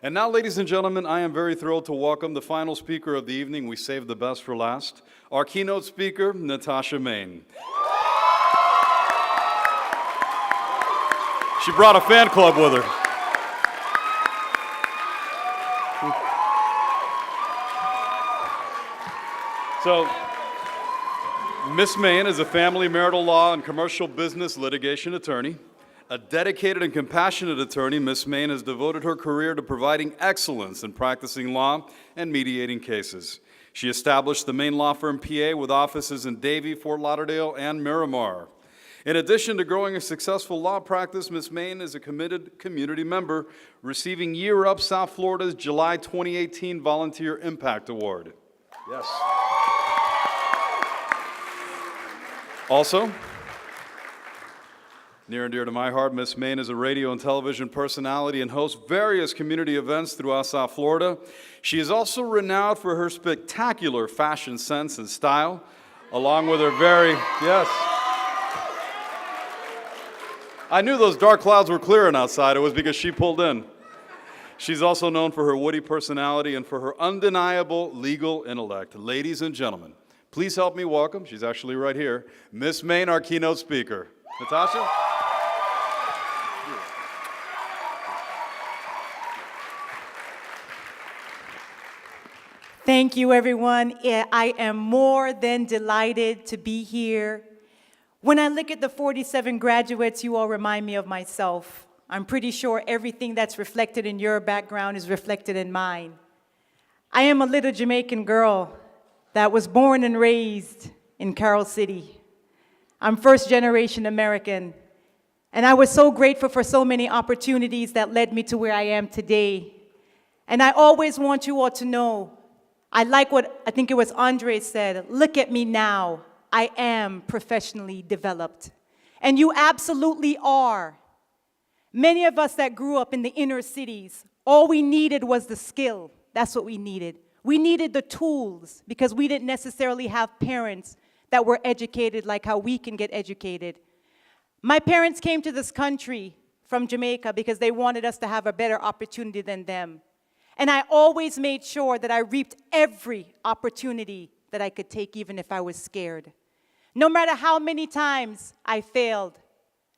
And now, ladies and gentlemen, I am very thrilled to welcome the final speaker of the evening. We saved the best for last. Our keynote speaker, Natasha Mayne. She brought a fan club with her. So, Miss Mayne is a family, marital law, and commercial business litigation attorney. A dedicated and compassionate attorney, Miss Mayne has devoted her career to providing excellence in practicing law and mediating cases. She established the Mayne law firm PA with offices in Davie, Fort Lauderdale, and Miramar. In addition to growing a successful law practice, Miss Mayne is a committed community member, receiving Year Up South Florida's July 2018 Volunteer Impact Award. Yes. Also, near and dear to my heart, Miss Mayne is a radio and television personality and hosts various community events throughout South Florida. She is also renowned for her spectacular fashion sense and style, along with her yes. I knew those dark clouds were clearing outside. It was because she pulled in. She's also known for her witty personality and for her undeniable legal intellect. Ladies and gentlemen, please help me welcome, she's actually right here, Miss Mayne, our keynote speaker. Natasha? Thank you, everyone. I am more than delighted to be here. When I look at the 47 graduates, you all remind me of myself. I'm pretty sure everything that's reflected in your background is reflected in mine. I am a little Jamaican girl that was born and raised in Carol City. I'm first-generation American, and I was so grateful for so many opportunities that led me to where I am today. And I always want you all to know, I like what I think it was Andre said, look at me now. I am professionally developed. And you absolutely are. Many of us that grew up in the inner cities, all we needed was the skill. That's what we needed. We needed the tools because we didn't necessarily have parents that were educated like how we can get educated. My parents came to this country from Jamaica because they wanted us to have a better opportunity than them. And I always made sure that I reaped every opportunity that I could take, even if I was scared. No matter how many times I failed,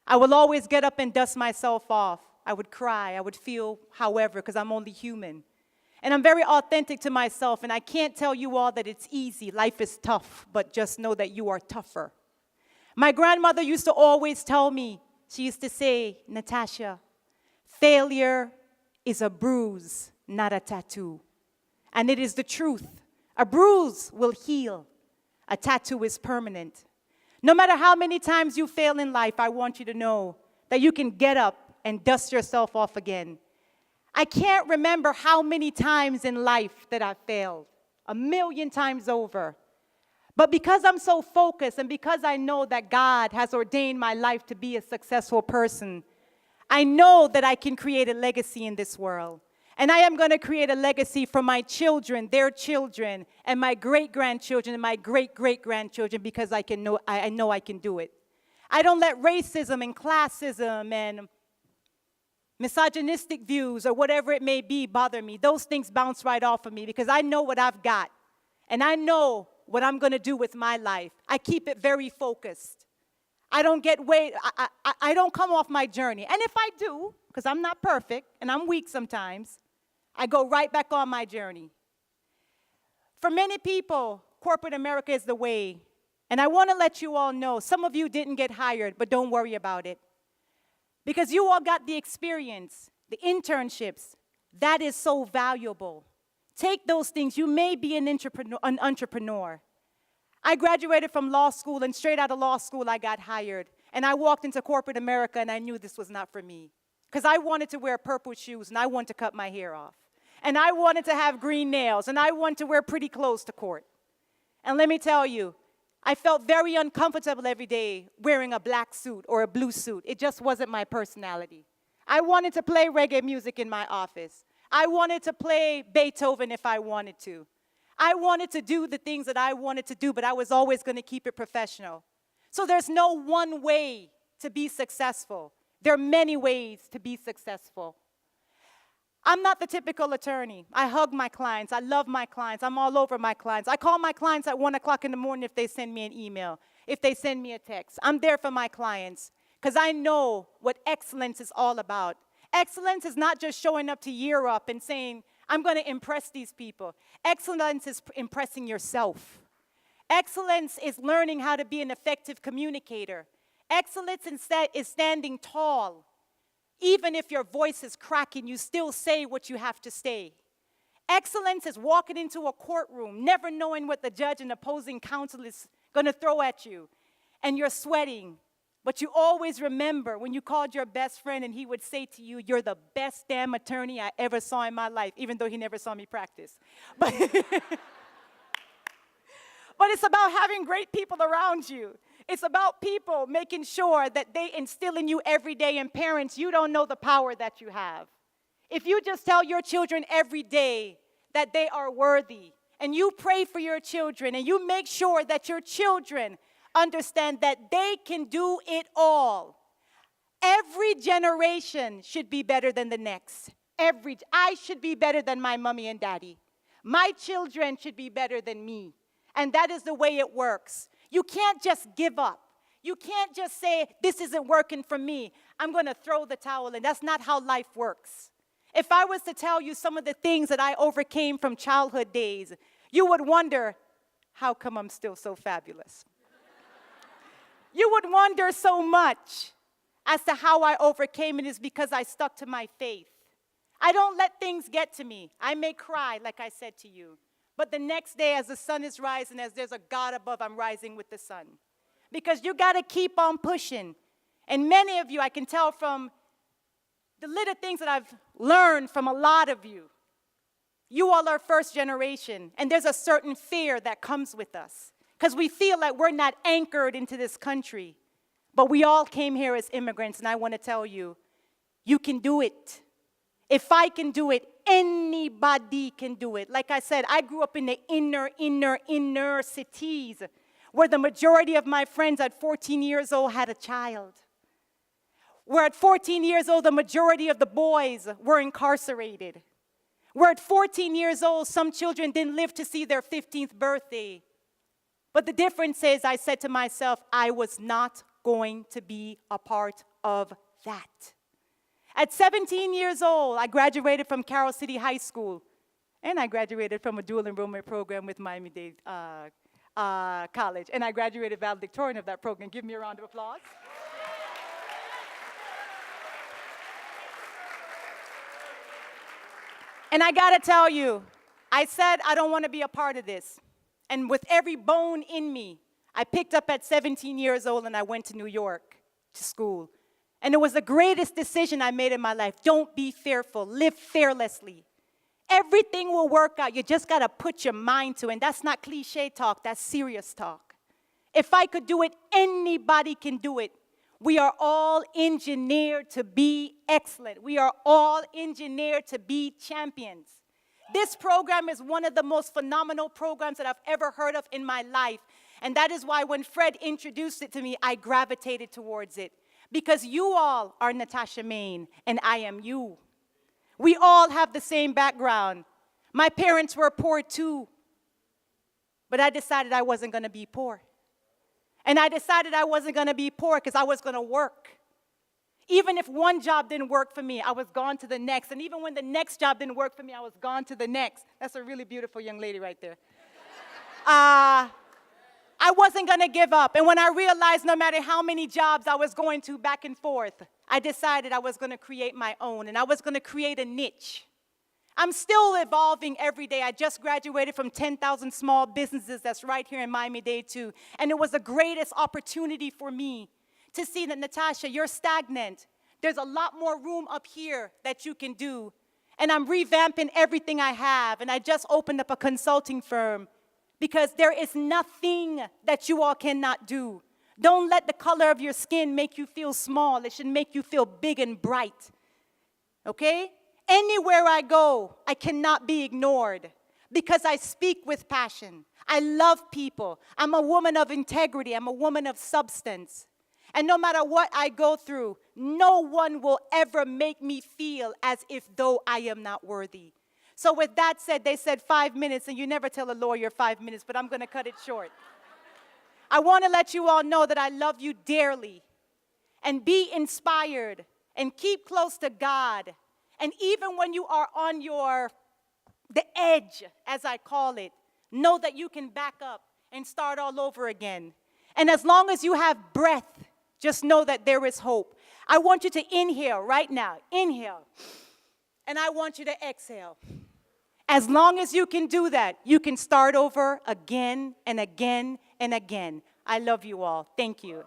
I will always get up and dust myself off. I would cry, I would feel however, because I'm only human. And I'm very authentic to myself, and I can't tell you all that it's easy. Life is tough, but just know that you are tougher. My grandmother used to always tell me, she used to say, Natasha, failure is a bruise, not a tattoo. And it is the truth. A bruise will heal. A tattoo is permanent. No matter how many times you fail in life, I want you to know that you can get up and dust yourself off again. I can't remember how many times in life that I failed, 1,000,000 times over. But because I'm so focused and because I know that God has ordained my life to be a successful person, I know that I can create a legacy in this world. And I am going to create a legacy for my children, their children, and my great-grandchildren and my great-great-grandchildren because I know I can do it. I don't let racism and classism and misogynistic views or whatever it may be bother me. Those things bounce right off of me because I know what I've got. And I know what I'm going to do with my life. I keep it very focused. I don't I don't come off my journey. And if I do, because I'm not perfect and I'm weak sometimes, I go right back on my journey. For many people, corporate America is the way. And I want to let you all know, some of you didn't get hired, but don't worry about it. Because you all got the experience, the internships. That is so valuable. Take those things. You may be an entrepreneur. I graduated from law school, and straight out of law school, I got hired. And I walked into corporate America, and I knew this was not for me. Because I wanted to wear purple shoes, and I wanted to cut my hair off. And I wanted to have green nails, and I wanted to wear pretty clothes to court. And let me tell you, I felt very uncomfortable every day wearing a black suit or a blue suit. It just wasn't my personality. I wanted to play reggae music in my office. I wanted to play Beethoven if I wanted to. I wanted to do the things that I wanted to do, but I was always going to keep it professional. So there's no one way to be successful. There are many ways to be successful. I'm not the typical attorney. I hug my clients. I love my clients. I'm all over my clients. I call my clients at 1 o'clock in the morning if they send me an email, if they send me a text. I'm there for my clients because I know what excellence is all about. Excellence is not just showing up to Year Up and saying, I'm going to impress these people. Excellence is impressing yourself. Excellence is learning how to be an effective communicator. Excellence instead is standing tall. Even if your voice is cracking, you still say what you have to say. Excellence is walking into a courtroom, never knowing what the judge and opposing counsel is going to throw at you. And you're sweating. But you always remember when you called your best friend and he would say to you, you're the best damn attorney I ever saw in my life, even though he never saw me practice. But, but it's about having great people around you. It's about people making sure that they instill in you every day. And parents, you don't know the power that you have. If you just tell your children every day that they are worthy, and you pray for your children, and you make sure that your children understand that they can do it all. Every generation should be better than the next. I should be better than my mommy and daddy. My children should be better than me. And that is the way it works. You can't just give up. You can't just say, this isn't working for me. I'm going to throw the towel in. That's not how life works. If I was to tell you some of the things that I overcame from childhood days, you would wonder, how come I'm still so fabulous? You would wonder so much as to how I overcame it is because I stuck to my faith. I don't let things get to me. I may cry, like I said to you. But the next day, as the sun is rising, as there's a God above, I'm rising with the sun. Because you got to keep on pushing. And many of you, I can tell from the little things that I've learned from a lot of you, you all are first generation. And there's a certain fear that comes with us. Because we feel like we're not anchored into this country. But we all came here as immigrants, and I want to tell you, you can do it. If I can do it, anybody can do it. Like I said, I grew up in the inner cities, where the majority of my friends at 14 years old had a child. Where at 14 years old, the majority of the boys were incarcerated. Where at 14 years old, some children didn't live to see their 15th birthday. But the difference is, I said to myself, I was not going to be a part of that. At 17 years old, I graduated from Carroll City High School, and I graduated from a dual enrollment program with Miami-Dade College, and I graduated valedictorian of that program. Give me a round of applause. And I gotta tell you, I said I don't want to be a part of this. And with every bone in me, I picked up at 17 years old and I went to New York to school. And it was the greatest decision I made in my life. Don't be fearful. Live fearlessly. Everything will work out. You just got to put your mind to it. And that's not cliche talk. That's serious talk. If I could do it, anybody can do it. We are all engineered to be excellent. We are all engineered to be champions. This program is one of the most phenomenal programs that I've ever heard of in my life. And that is why when Fred introduced it to me, I gravitated towards it. Because you all are Natasha Mayne, and I am you. We all have the same background. My parents were poor too. But I decided I wasn't going to be poor. And I decided I wasn't going to be poor because I was going to work. Even if one job didn't work for me, I was gone to the next. And even when the next job didn't work for me, I was gone to the next. That's a really beautiful young lady right there. I wasn't going to give up. And when I realized no matter how many jobs I was going to back and forth, I decided I was going to create my own. And I was going to create a niche. I'm still evolving every day. I just graduated from 10,000 small businesses that's right here in Miami-Dade too. And it was the greatest opportunity for me to see that, Natasha, you're stagnant. There's a lot more room up here that you can do. And I'm revamping everything I have. And I just opened up a consulting firm because there is nothing that you all cannot do. Don't let the color of your skin make you feel small. It should make you feel big and bright. Okay? Anywhere I go, I cannot be ignored because I speak with passion. I love people. I'm a woman of integrity. I'm a woman of substance. And no matter what I go through, no one will ever make me feel as if though I am not worthy. So with that said, they said 5 minutes, and you never tell a lawyer 5 minutes, but I'm going to cut it short. I want to let you all know that I love you dearly, and be inspired, and keep close to God. And even when you are on the edge, as I call it, know that you can back up and start all over again. And as long as you have breath, just know that there is hope. I want you to inhale right now. Inhale. And I want you to exhale. As long as you can do that, you can start over again and again and again. I love you all. Thank you.